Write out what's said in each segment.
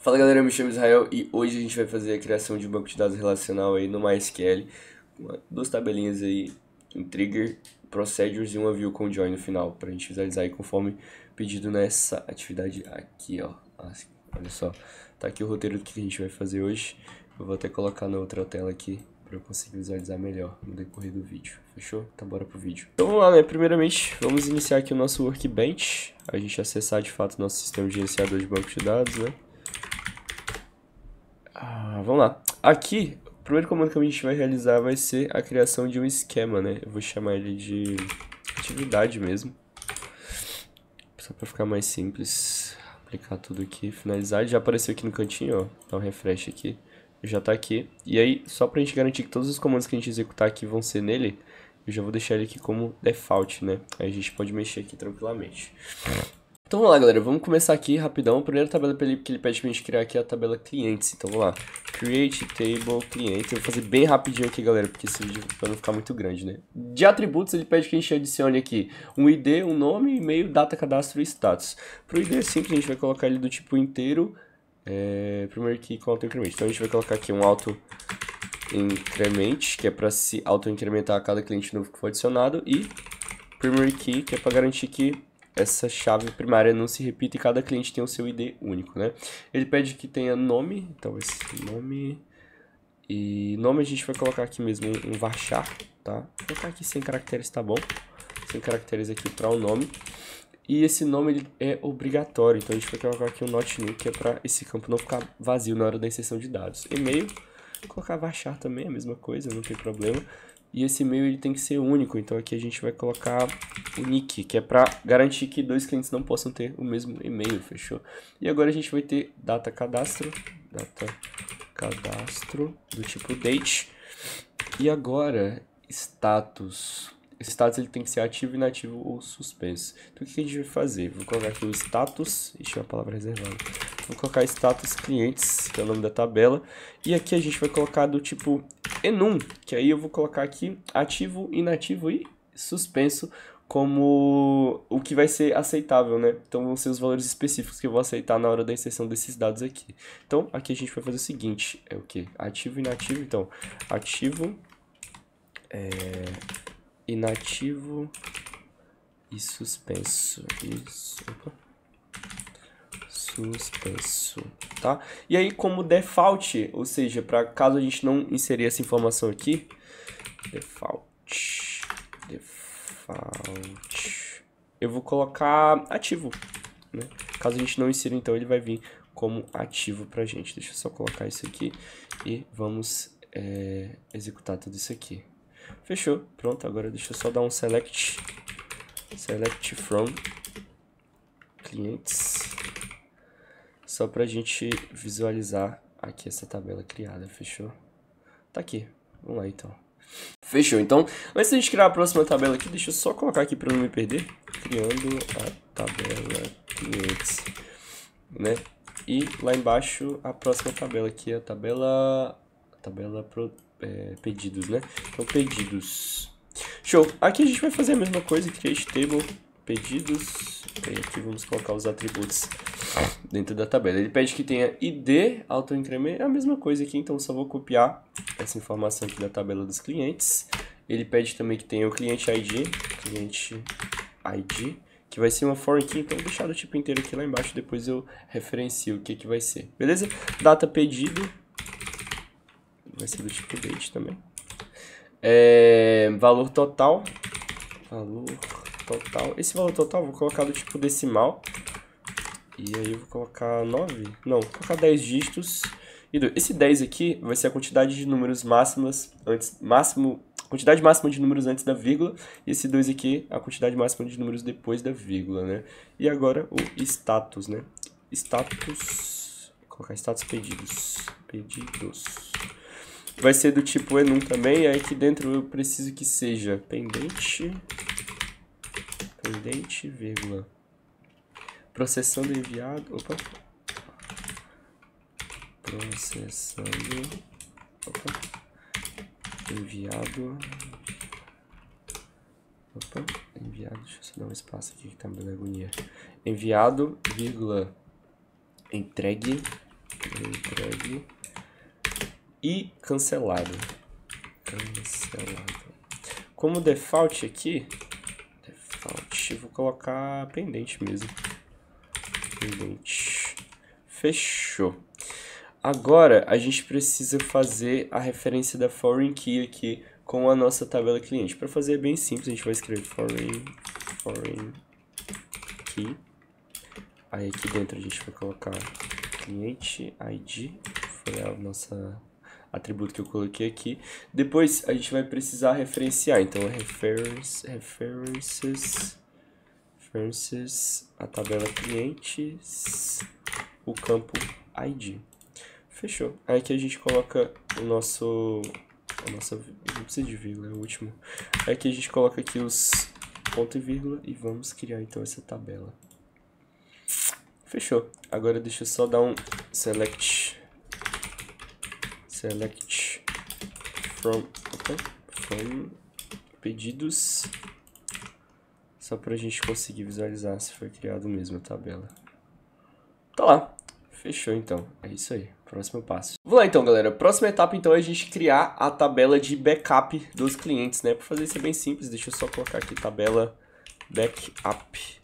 Fala galera, eu me chamo Israel e hoje a gente vai fazer a criação de um banco de dados relacional aí no MySQL com duas tabelinhas aí, um trigger, procedures e uma view com join no final, para a gente visualizar aí conforme pedido nessa atividade aqui, ó. Olha só, tá aqui o roteiro do que a gente vai fazer hoje. Eu vou até colocar na outra tela aqui para eu conseguir visualizar melhor no decorrer do vídeo, fechou? Então bora pro vídeo. Então vamos lá, né? Primeiramente, vamos iniciar aqui o nosso Workbench, a gente acessar de fato o nosso sistema de gerenciador de banco de dados, né? Vamos lá. Aqui, o primeiro comando que a gente vai realizar vai ser a criação de um esquema, né? Eu vou chamar ele de atividade mesmo. Só para ficar mais simples. Aplicar tudo aqui, finalizar. Já apareceu aqui no cantinho, ó. Dá um refresh aqui. Já tá aqui. E aí, só pra gente garantir que todos os comandos que a gente executar aqui vão ser nele, eu já vou deixar ele aqui como default, né? Aí a gente pode mexer aqui tranquilamente. Então vamos lá, galera, vamos começar aqui rapidão. A primeira tabela que ele pede pra gente criar aqui é a tabela clientes. Então vamos lá, create table clientes. Eu vou fazer bem rapidinho aqui, galera, porque esse vídeo vai não ficar muito grande, né? De atributos, ele pede que a gente adicione aqui um ID, um nome, e-mail, data, cadastro e status. Pro ID é simples, a gente vai colocar ele do tipo inteiro, primeiro key com auto increment. Então a gente vai colocar aqui um auto increment, que é para se auto incrementar a cada cliente novo que for adicionado, e primary key, que é para garantir que essa chave primária não se repita e cada cliente tem o seu ID único, né? Ele pede que tenha nome, então esse nome, e nome a gente vai colocar aqui mesmo um varchar, tá? Vou colocar aqui 100 caracteres, tá bom? 100 caracteres aqui para o nome. E esse nome ele é obrigatório, então a gente vai colocar aqui um not new, que é para esse campo não ficar vazio na hora da inserção de dados. E-mail, vou colocar varchar também, a mesma coisa, não tem problema. E esse e-mail ele tem que ser único, então aqui a gente vai colocar o nick, que é para garantir que dois clientes não possam ter o mesmo e-mail, fechou? E agora a gente vai ter data cadastro do tipo date. E agora status. Esse status ele tem que ser ativo, inativo ou suspenso. Então o que a gente vai fazer? Vou colocar aqui o status, ixi, é uma palavra reservada. Vou colocar status clientes, que é o nome da tabela. E aqui a gente vai colocar do tipo enum, que aí eu vou colocar aqui ativo, inativo e suspenso como o que vai ser aceitável, né? Então vão ser os valores específicos que eu vou aceitar na hora da inserção desses dados aqui. Então aqui a gente vai fazer o seguinte, é o que? Ativo, inativo, então ativo, inativo e suspenso. Isso. Opa. Suspenso, tá? E aí, como default, ou seja, para caso a gente não inserir essa informação aqui, default, eu vou colocar ativo, né? Caso a gente não insira, então ele vai vir como ativo pra gente. Deixa eu só colocar isso aqui e vamos executar tudo isso aqui. Fechou, pronto, agora deixa eu só dar um select from clientes, só pra gente visualizar aqui essa tabela criada, fechou? Tá aqui, vamos lá então. Fechou, então, antes da gente criar a próxima tabela aqui, deixa eu só colocar aqui pra não me perder, criando a tabela clientes, né? E lá embaixo a próxima tabela aqui, a tabela pedidos, né? Então, pedidos. Show! Aqui a gente vai fazer a mesma coisa, create table, pedidos, e aqui vamos colocar os atributos dentro da tabela. Ele pede que tenha ID, auto-increment, é a mesma coisa aqui, então só vou copiar essa informação aqui da tabela dos clientes. Ele pede também que tenha o cliente ID, que vai ser uma foreign key, então vou deixar do tipo inteiro aqui lá embaixo, depois eu referencio o que vai ser, beleza? Data pedido, vai ser do tipo date também. Valor total. Esse valor total eu vou colocar do tipo decimal. E aí eu vou colocar 9? Não, vou colocar 10 dígitos. Esse 10 aqui vai ser a quantidade de números máximas quantidade máxima de números antes da vírgula. E esse 2 aqui, a quantidade máxima de números depois da vírgula, né? E agora o status, né? Status, vou colocar status pedidos. Vai ser do tipo enum também, aí aqui dentro eu preciso que seja pendente, vírgula, processando enviado, enviado, deixa eu só dar um espaço aqui que tá me dando agonia, enviado, vírgula, entregue, drag e cancelado. Cancelado. Como default aqui, default, vou colocar pendente mesmo. Pendente. Fechou. Agora, a gente precisa fazer a referência da foreign key aqui com a nossa tabela cliente. Para fazer é bem simples, a gente vai escrever foreign key. Aí aqui dentro a gente vai colocar cliente ID, foi a nossa atributo que eu coloquei aqui. Depois a gente vai precisar referenciar, então references, a tabela clientes, o campo ID. Fechou. Aí aqui a gente coloca o nosso... não precisa de vírgula, é o último. Aí aqui a gente coloca aqui os ponto e vírgula e vamos criar então essa tabela. Fechou. Agora deixa eu só dar um select from pedidos, só pra gente conseguir visualizar se foi criado mesmo a tabela. Tá lá. Fechou então. É isso aí. Próximo passo. Vamos lá então, galera. Próxima etapa então é a gente criar a tabela de backup dos clientes, né? Para fazer isso é bem simples. Deixa eu só colocar aqui tabela backup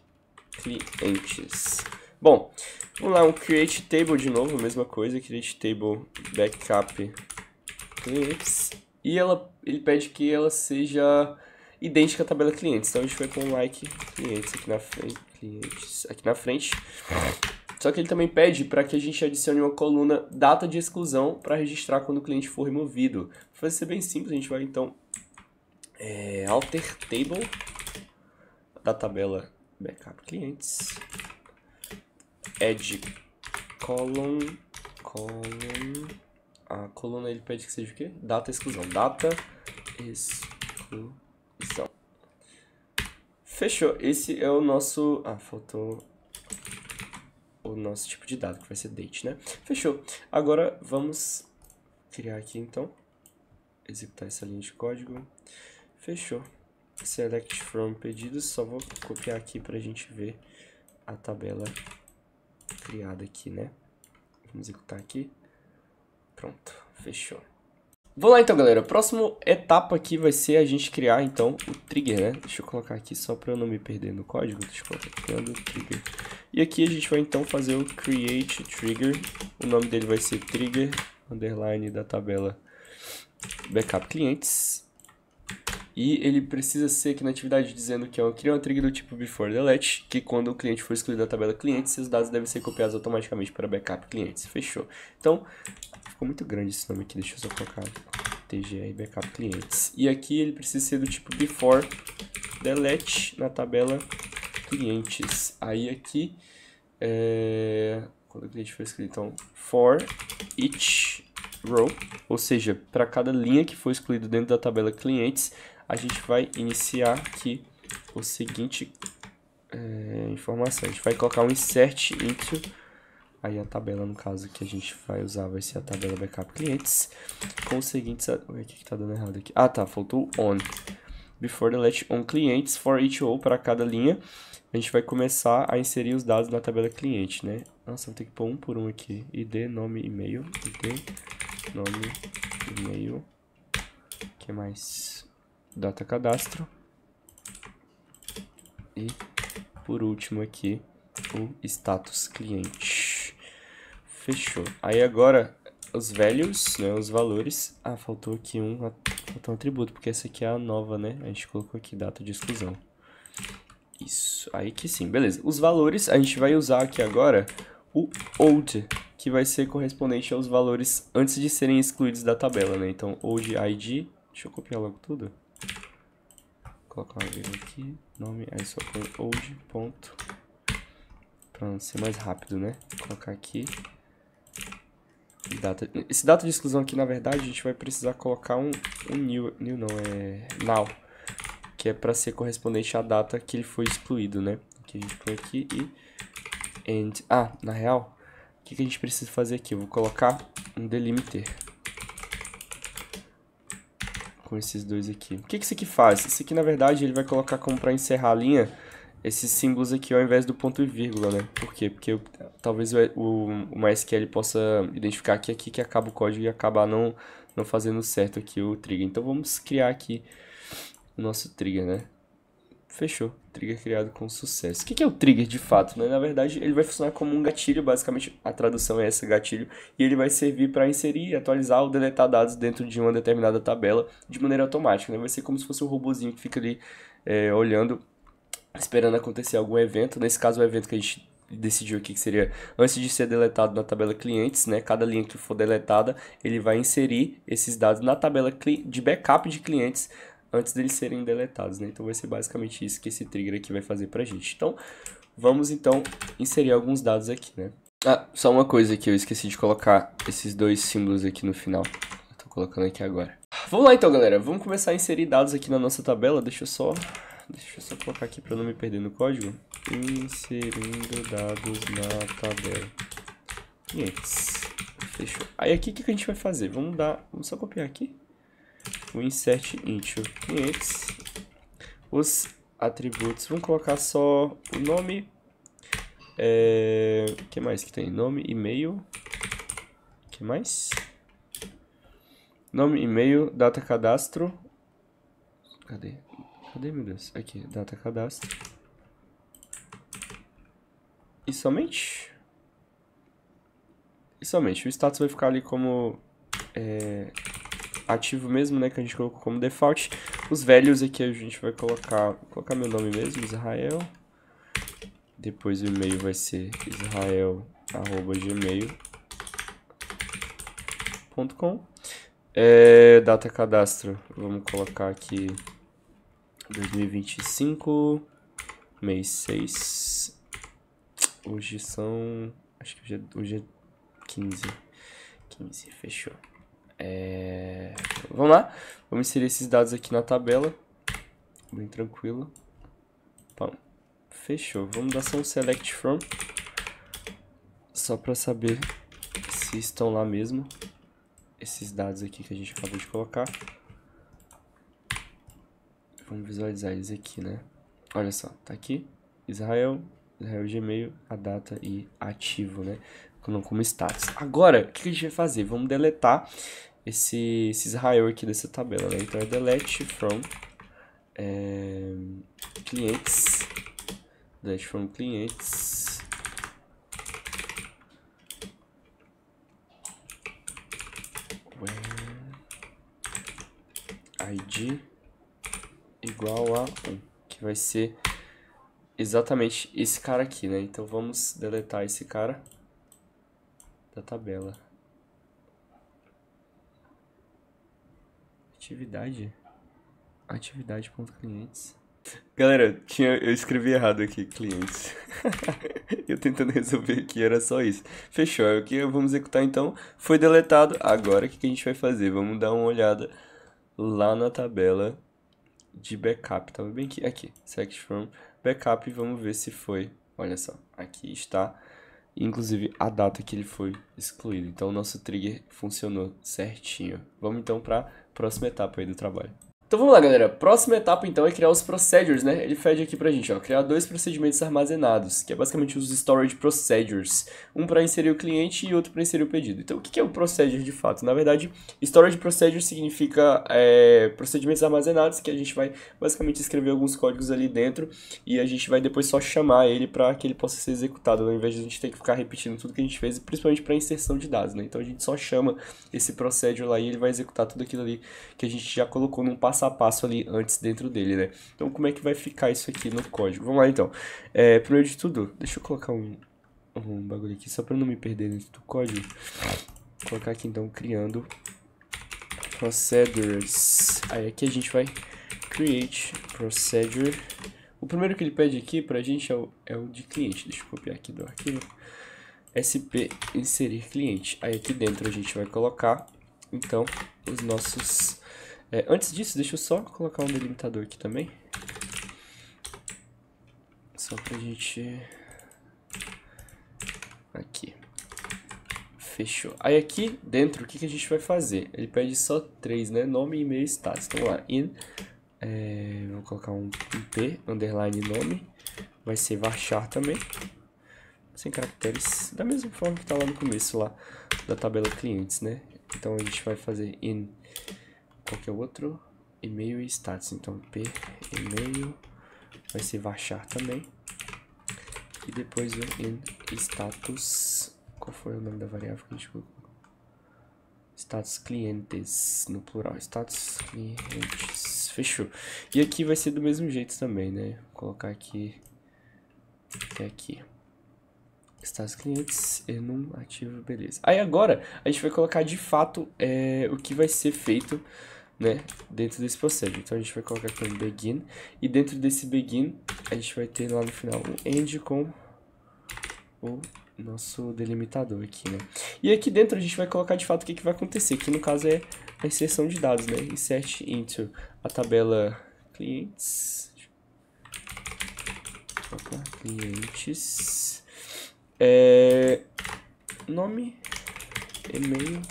clientes. Bom, vamos lá, um create table de novo, mesma coisa, create table backup clientes. E ele pede que ela seja idêntica à tabela clientes. Então a gente vai com like clientes aqui na frente, Só que ele também pede para que a gente adicione uma coluna data de exclusão para registrar quando o cliente for removido. Para fazer isso bem simples, a gente vai então alter table da tabela backup clientes, add column, a coluna ele pede que seja o quê? Data exclusão, data exclusão. Fechou, esse é o nosso, faltou o nosso tipo de dado, que vai ser date, né? Fechou. Agora vamos criar aqui então, executar essa linha de código. Fechou. Select from pedidos, só vou copiar aqui pra gente ver a tabela criada aqui, né? Vamos executar aqui. Pronto, fechou. Vamos lá então, galera. A próxima etapa aqui vai ser a gente criar então o trigger, né? Deixa eu colocar aqui só para eu não me perder no código. Deixa eu colocar criando o trigger. E aqui a gente vai então fazer o create trigger. O nome dele vai ser trigger underline da tabela backup clientes. E ele precisa ser aqui na atividade dizendo que cria uma trigger do tipo before delete, que quando o cliente for excluído da tabela clientes, seus dados devem ser copiados automaticamente para backup clientes. Fechou. Então, ficou muito grande esse nome aqui, deixa eu só colocar tgr backup clientes. E aqui ele precisa ser do tipo before delete na tabela clientes. Aí aqui, quando o cliente for excluído, então for each row, ou seja, para cada linha que for excluído dentro da tabela clientes, a gente vai iniciar aqui o seguinte informação. A gente vai colocar um insert into, aí a tabela, no caso, que a gente vai usar vai ser a tabela backup clientes, com os seguintes... O que tá dando errado aqui? Tá, faltou on. Before delete on clientes, for each row, para cada linha, a gente vai começar a inserir os dados na tabela cliente, né? Nossa, vou ter que pôr um por um aqui. ID, nome, e-mail. ID, nome, e-mail. O que mais? Data cadastro. E, por último aqui, o status cliente. Fechou. Aí agora, os values, né, os valores. Faltou aqui faltou um atributo, porque essa aqui é a nova, né? A gente colocou aqui data de exclusão. Isso, aí que sim, beleza. Os valores, a gente vai usar aqui agora o old, que vai ser correspondente aos valores antes de serem excluídos da tabela, né? Então, old ID, deixa eu copiar logo tudo. Colocar uma vírgula aqui, nome, aí só põe old, ponto, pra ser mais rápido, né? Vou colocar aqui, data. Esse data de exclusão aqui, na verdade, a gente vai precisar colocar um new não, now, que é para ser correspondente à data que ele foi excluído, né? Aqui a gente põe aqui e end. Na real, o que a gente precisa fazer aqui? Eu vou colocar um delimiter com esses dois aqui. O que isso aqui faz? Isso aqui, na verdade, ele vai colocar como para encerrar a linha esses símbolos aqui ao invés do ponto e vírgula, né? Por quê? Porque talvez o MySQL possa identificar que aqui que acaba o código e acabar não fazendo certo aqui o trigger. Então vamos criar aqui o nosso trigger, né? Fechou. Trigger criado com sucesso. O que é o trigger de fato, né? Na verdade, ele vai funcionar como um gatilho, basicamente a tradução é essa, gatilho, e ele vai servir para inserir, atualizar ou deletar dados dentro de uma determinada tabela de maneira automática, né? Vai ser como se fosse um robozinho que fica ali olhando, esperando acontecer algum evento. Nesse caso, o evento que a gente decidiu aqui que seria antes de ser deletado na tabela clientes, né? Cada linha que for deletada, ele vai inserir esses dados na tabela de backup de clientes antes deles serem deletados, né? Então vai ser basicamente isso que esse trigger aqui vai fazer pra gente. Então, vamos então inserir alguns dados aqui, né? Ah, só uma coisa aqui, eu esqueci de colocar esses dois símbolos aqui no final. Eu tô colocando aqui agora. Vamos lá então, galera. Vamos começar a inserir dados aqui na nossa tabela. Deixa eu só colocar aqui para não me perder no código. Inserindo dados na tabela. 500. Fechou. Aí aqui o que a gente vai fazer? Vamos só copiar aqui. O insert into 500. Os atributos. Vamos colocar só o nome. O que mais que tem? Nome, e-mail. O que mais? Nome, e-mail, data cadastro. Cadê, meu Deus? Aqui, data cadastro. E somente? E somente. O status vai ficar ali como ativo mesmo, né? Que a gente colocou como default. Os values aqui a gente vai colocar meu nome mesmo, Israel. Depois o e-mail vai ser israel@gmail.com. Data cadastro, vamos colocar aqui 2025, mês 6. Hoje são... acho que hoje é 15. 15, fechou. Vamos lá. Vamos inserir esses dados aqui na tabela. Bem tranquilo. Pão. Fechou. Vamos dar só um select from. Só para saber se estão lá mesmo. Esses dados aqui que a gente acabou de colocar. Vamos visualizar eles aqui, né? Olha só, tá aqui. Israel Gmail, a data e ativo, né? Como status. Agora, o que a gente vai fazer? Vamos deletar esse Israel aqui dessa tabela, né? Então é delete from clientes. Delete from clientes. ID igual a 1, que vai ser exatamente esse cara aqui, né? Então vamos deletar esse cara da tabela. Atividade.clientes. Galera, eu escrevi errado aqui, clientes. Eu tentando resolver aqui, era só isso. Fechou, é o que vamos executar então. Foi deletado. Agora o que a gente vai fazer? Vamos dar uma olhada lá na tabela de backup. Tava bem aqui, select from backup, e vamos ver se foi. Olha só, aqui está, inclusive a data que ele foi excluído. Então o nosso trigger funcionou certinho. Vamos então para a próxima etapa aí do trabalho. Então vamos lá, galera. Próxima etapa, então, é criar os procedures, né? Ele pede aqui pra gente, ó, criar 2 procedimentos armazenados, que é basicamente os storage procedures. Um para inserir o cliente e outro para inserir o pedido. Então, o que é o procedure de fato? Na verdade, storage procedure significa procedimentos armazenados, que a gente vai basicamente escrever alguns códigos ali dentro e a gente vai depois só chamar ele para que ele possa ser executado, ao invés de a gente ter que ficar repetindo tudo que a gente fez, principalmente para inserção de dados, né? Então, a gente só chama esse procedure lá e ele vai executar tudo aquilo ali que a gente já colocou num passo a passo ali antes dentro dele, né? Então, como é que vai ficar isso aqui no código? Vamos lá, então. Primeiro de tudo, deixa eu colocar um bagulho aqui, só para não me perder dentro do código. Vou colocar aqui, então, criando procedures. Aí, aqui a gente vai create procedure. O primeiro que ele pede aqui pra gente é o de cliente. Deixa eu copiar aqui do arquivo. SP inserir cliente. Aí, aqui dentro a gente vai colocar, então, os nossos... antes disso, deixa eu só colocar um delimitador aqui também. Só pra gente... Aqui. Fechou. Aí aqui dentro, o que a gente vai fazer? Ele pede só 3, né? Nome, e-mail e status. Então vamos lá. Vamos colocar um IP, underline nome, vai ser varchar também, sem caracteres, da mesma forma que tá lá no começo lá da tabela clientes, né? Então a gente vai fazer in qualquer outro, e-mail e status. Então p e-mail vai ser varchar também. E depois o in status, qual foi o nome da variável que a gente colocou? Status clientes, no plural, status clientes, fechou. E aqui vai ser do mesmo jeito também, né? Vou colocar aqui, até aqui. Status clientes, enum ativo, beleza. Aí agora a gente vai colocar de fato o que vai ser feito, né, dentro desse processo. Então a gente vai colocar aqui um begin, e dentro desse begin a gente vai ter lá no final um end com o nosso delimitador aqui, né. E aqui dentro a gente vai colocar de fato o que vai acontecer, que no caso é a inserção de dados, né, insert into a tabela clientes, opa, clientes, nome, e-mail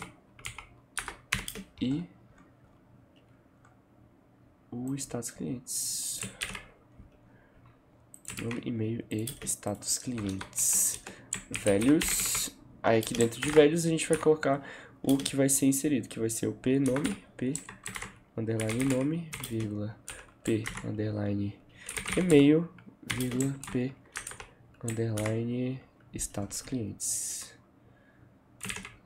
e o status clientes. Nome, e-mail e status clientes. Values. Aí aqui dentro de values a gente vai colocar o que vai ser inserido, que vai ser o p nome, p underline nome, vírgula, p underline e-mail, vírgula, p underline status clientes.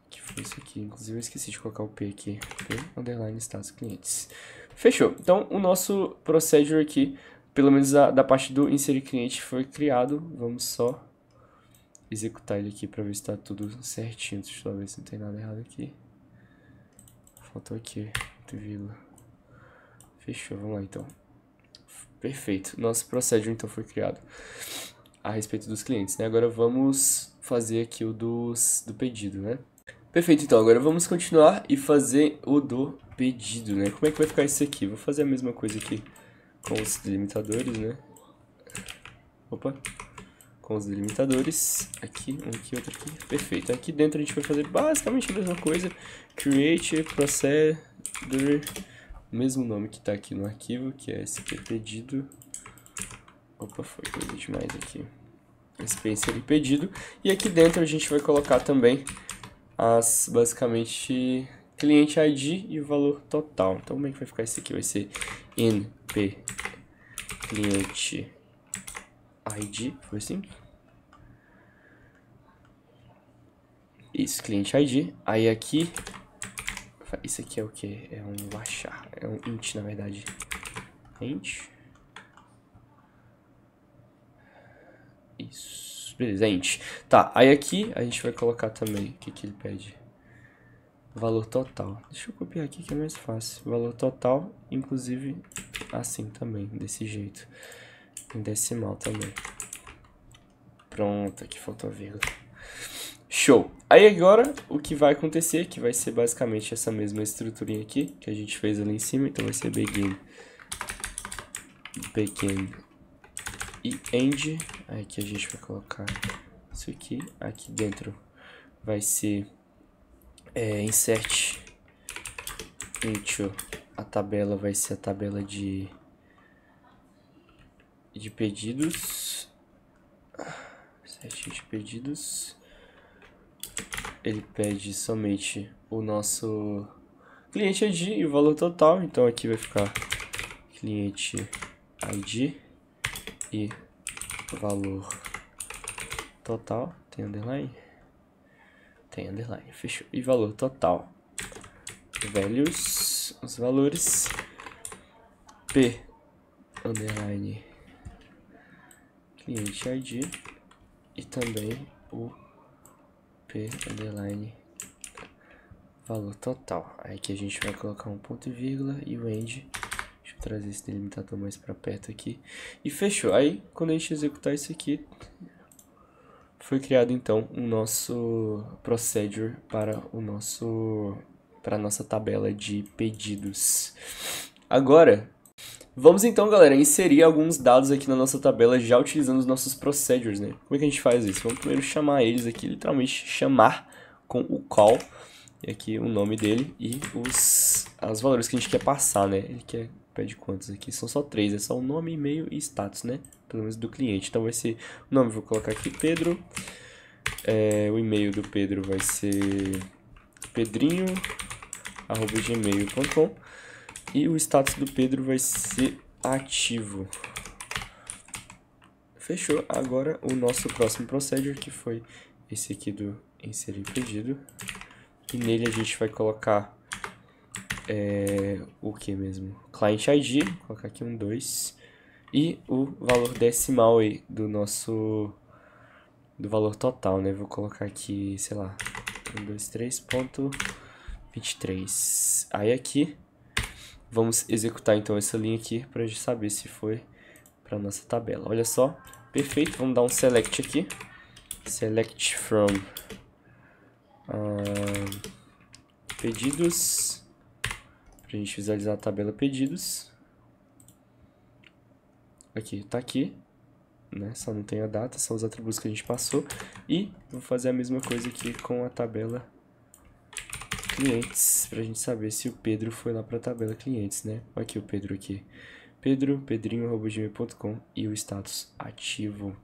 Que foi isso aqui, inclusive eu esqueci de colocar o p aqui, p underline status clientes. Fechou. Então o nosso procedure aqui, pelo menos da parte do inserir cliente, foi criado. Vamos só executar ele aqui para ver se está tudo certinho. Deixa eu ver se não tem nada errado aqui. Faltou aqui, vírgula. Fechou, vamos lá então. Perfeito. Nosso procedure então foi criado a respeito dos clientes, né? Agora vamos fazer aqui o do pedido, né? Perfeito, então agora vamos continuar e fazer o do pedido, né? Como é que vai ficar isso aqui? Vou fazer a mesma coisa aqui com os delimitadores, né? Opa! Com os delimitadores, aqui, um aqui, outro aqui, perfeito. Aqui dentro a gente vai fazer basicamente a mesma coisa, create procedure, mesmo nome que está aqui no arquivo, que é sp pedido. Opa, foi coisa demais aqui. Sp inserir pedido. E aqui dentro a gente vai colocar também basicamente cliente ID e o valor total. Então como é que vai ficar isso aqui? Vai ser in p cliente ID, foi assim? Isso, cliente ID. Aí aqui, isso aqui é o que? É um varchar, é um int na verdade. Int. Isso, beleza, é int. Tá, aí aqui a gente vai colocar também, o que ele pede? Valor total. Deixa eu copiar aqui que é mais fácil. Valor total, inclusive assim também, desse jeito. Em decimal também. Pronto, aqui faltou a vírgula. Show! Aí agora o que vai acontecer, que vai ser basicamente essa mesma estruturinha aqui, que a gente fez ali em cima. Então vai ser begin e end. Aí aqui a gente vai colocar isso aqui. Aqui dentro vai ser insert into a tabela, vai ser a tabela de pedidos. Insert de pedidos. Ele pede somente o nosso cliente ID e o valor total. Então aqui vai ficar cliente ID e valor total. Tem underline? Tem underline, fechou. E valor total. Values, os valores. P underline cliente ID e também o P underline valor total. Aí aqui a gente vai colocar um ponto e vírgula e o end. Deixa eu trazer esse delimitador mais para perto aqui. E fechou. Aí quando a gente executar isso aqui, foi criado então o nosso procedure para a nossa tabela de pedidos. Agora, vamos então, galera, inserir alguns dados aqui na nossa tabela já utilizando os nossos procedures, né? Como é que a gente faz isso? Vamos primeiro chamar eles aqui, literalmente chamar com o call E aqui o nome dele e os valores que a gente quer passar, né? Ele pede quantos aqui? São só 3, é só o nome, e-mail e status, né? Pelo menos do cliente. Então vai ser o nome, vou colocar aqui Pedro. O e-mail do Pedro vai ser pedrinho@gmail.com. E o status do Pedro vai ser ativo. Fechou. Agora o nosso próximo procedure, que foi esse aqui do inserir pedido. E nele a gente vai colocar o que mesmo? Client ID, vou colocar aqui 2. E o valor decimal aí do valor total, né? Vou colocar aqui, sei lá, 123.23. Aí aqui vamos executar então essa linha aqui para a gente saber se foi para nossa tabela. Olha só, perfeito. Vamos dar um select aqui. Select from pedidos, para a gente visualizar a tabela pedidos. Aqui, tá aqui, né? Só não tem a data, são os atributos que a gente passou. E vou fazer a mesma coisa aqui com a tabela clientes, pra gente saber se o Pedro foi lá pra tabela clientes, né? Olha aqui o Pedro aqui. pedrinho@gmail.com e o status ativo.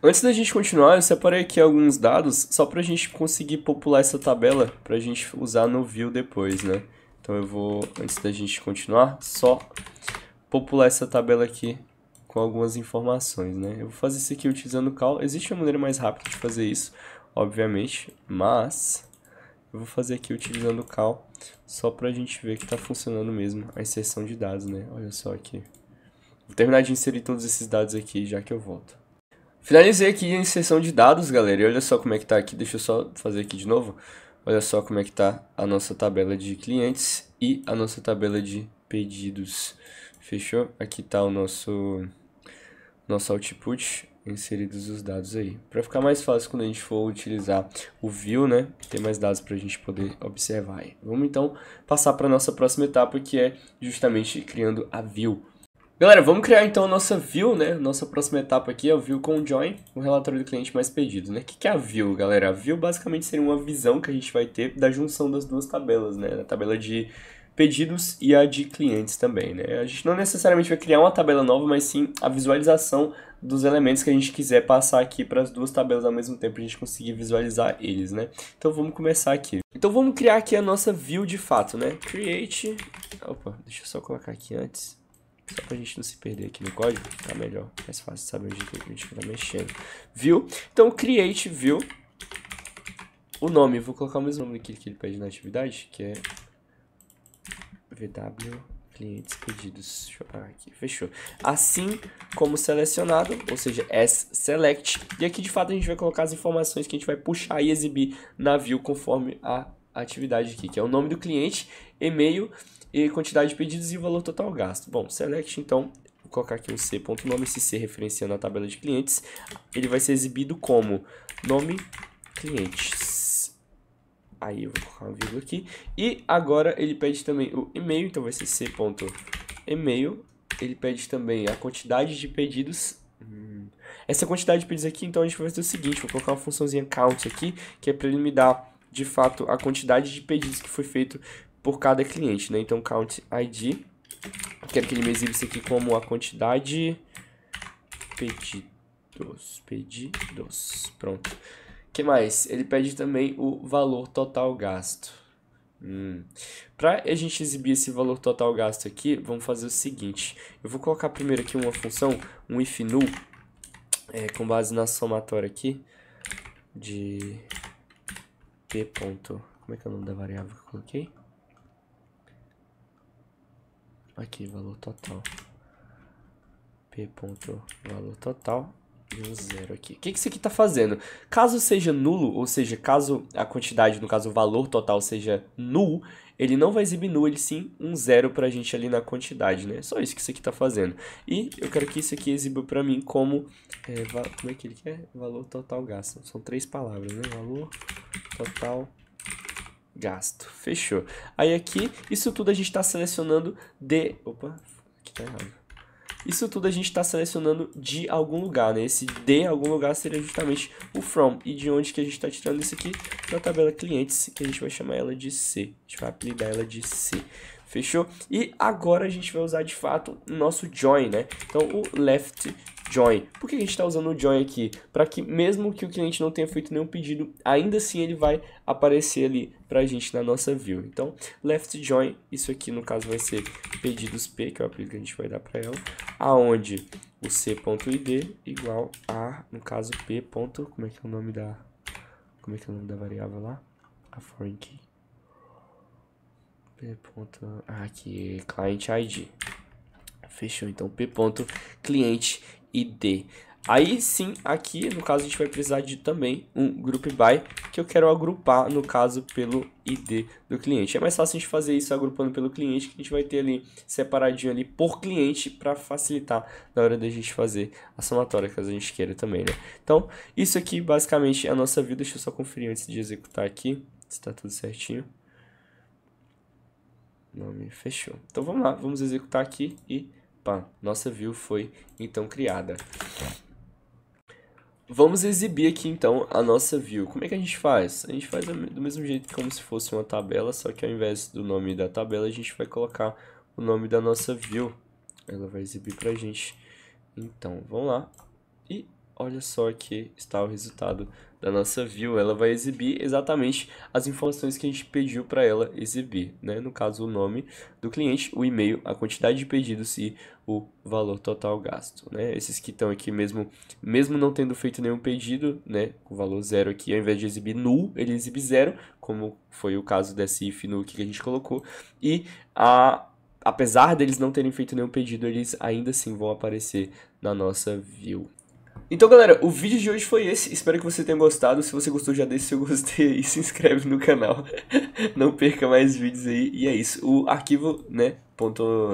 Antes da gente continuar, eu separei aqui alguns dados só pra gente conseguir popular essa tabela pra gente usar no view depois, né? Então eu vou, antes da gente continuar, só popular essa tabela aqui com algumas informações, né? Eu vou fazer isso aqui utilizando o call. Existe uma maneira mais rápida de fazer isso, obviamente, mas eu vou fazer aqui utilizando o call só pra gente ver que tá funcionando mesmo a inserção de dados, né? Olha só aqui. Vou terminar de inserir todos esses dados aqui já que eu volto. Finalizei aqui a inserção de dados, galera, e olha só como é que tá aqui. Deixa eu só fazer aqui de novo. Olha só como é que tá a nossa tabela de clientes e a nossa tabela de pedidos. Fechou? Aqui tá o nosso output, inseridos os dados aí. Para ficar mais fácil quando a gente for utilizar o view, né? Tem mais dados para a gente poder observar aí. Vamos então passar para a nossa próxima etapa, que é justamente criando a view. Galera, vamos criar então a nossa view, né? Nossa próxima etapa aqui é o view com join, o relatório do cliente mais pedidos, né? O que é a view, galera? A view basicamente seria uma visão que a gente vai ter da junção das duas tabelas, né? A tabela de pedidos e a de clientes também, né? A gente não necessariamente vai criar uma tabela nova, mas sim a visualização dos elementos que a gente quiser passar aqui para as duas tabelas ao mesmo tempo, a gente conseguir visualizar eles, né? Então vamos começar aqui. Então vamos criar aqui a nossa view de fato, né? Create... Opa, deixa eu só colocar aqui antes, só pra gente não se perder aqui no código, tá melhor, mais fácil saber onde a gente tá mexendo. View, então create view, o nome, vou colocar o mesmo nome aqui que ele pede na atividade, que é VW clientes pedidos. Deixa eu parar aqui. Fechou. Assim como selecionado, ou seja, as select. E aqui de fato a gente vai colocar as informações que a gente vai puxar e exibir na view conforme a atividade aqui, que é o nome do cliente, e-mail e quantidade de pedidos e o valor total gasto. Bom, select então, vou colocar aqui um c.nome, esse c referenciando a tabela de clientes. Ele vai ser exibido como nome clientes. Aí eu vou colocar uma vírgula aqui. E agora ele pede também o e-mail, então vai ser c.email. Ele pede também a quantidade de pedidos. Essa quantidade de pedidos aqui, então a gente vai fazer o seguinte, vou colocar uma funçãozinha count aqui, que é para ele me dar, de fato, a quantidade de pedidos que foi feito por cada cliente, né? Então count id, quero que ele me exiba isso aqui como a quantidade pedidos, pronto. O que mais? Ele pede também o valor total gasto. Para a gente exibir esse valor total gasto aqui, vamos fazer o seguinte. Eu vou colocar primeiro aqui uma função, um if null, com base na somatória aqui, de p. Como é que é o nome da variável que eu coloquei? Aqui, valor total. P.valor total. E um 0 aqui. O que isso aqui está fazendo? Caso seja nulo, ou seja, caso a quantidade, no caso o valor total seja null, ele não vai exibir null, ele sim um 0 para a gente ali na quantidade, né? Só isso que isso aqui está fazendo. E eu quero que isso aqui exiba para mim como... como é que ele quer? Valor total gasto. São 3 palavras, né? Valor total gasto. Fechou. Aí aqui, isso tudo a gente está selecionando de... Opa, aqui tá errado. isso tudo a gente está selecionando de algum lugar, né? Esse de algum lugar seria justamente o from. E de onde que a gente está tirando isso aqui? Da tabela clientes, que a gente vai chamar ela de C. A gente vai apelidar ela de C. Fechou? E agora a gente vai usar de fato o nosso join, né? Então o left join. Por que a gente está usando o join aqui? Para que mesmo que o cliente não tenha feito nenhum pedido, ainda assim ele vai aparecer ali para a gente na nossa view. Então left join, isso aqui no caso vai ser pedidos P, que é o apelido que a gente vai dar para ela, aonde o c.id igual a, no caso, p. Como é que é o nome da variável lá? A foreign key. Aqui, client ID. Fechou, então p.cliente id. Aí sim, aqui no caso a gente vai precisar de também um group by, que eu quero agrupar no caso pelo ID do cliente. É mais fácil a gente fazer isso agrupando pelo cliente, que a gente vai ter ali separadinho ali por cliente para facilitar na hora da gente fazer a somatória caso a gente queira também, né? Então, isso aqui basicamente é a nossa view. Deixa eu só conferir antes de executar aqui, se está tudo certinho. Nome, fechou. Então vamos lá, vamos executar aqui e pá, nossa view foi então criada. Vamos exibir aqui então a nossa view. Como é que a gente faz? A gente faz do mesmo jeito como se fosse uma tabela, só que ao invés do nome da tabela a gente vai colocar o nome da nossa view. Ela vai exibir pra gente. Então, vamos lá. E olha só aqui está o resultado da nossa view. Ela vai exibir exatamente as informações que a gente pediu para ela exibir, né? No caso, o nome do cliente, o e-mail, a quantidade de pedidos e o valor total gasto, né? Esses que estão aqui mesmo não tendo feito nenhum pedido, né? O valor zero aqui, ao invés de exibir null, ele exibe zero, como foi o caso desse if null que a gente colocou. E apesar deles não terem feito nenhum pedido, eles ainda assim vão aparecer na nossa view. Então, galera, o vídeo de hoje foi esse. Espero que você tenha gostado. Se você gostou, já deixa seu gostei e se inscreve no canal. Não perca mais vídeos aí. E é isso. O arquivo, né,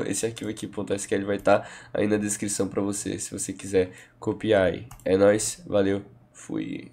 esse arquivo aqui, .sql, vai estar aí na descrição pra você, se você quiser copiar aí. É nóis, valeu, fui.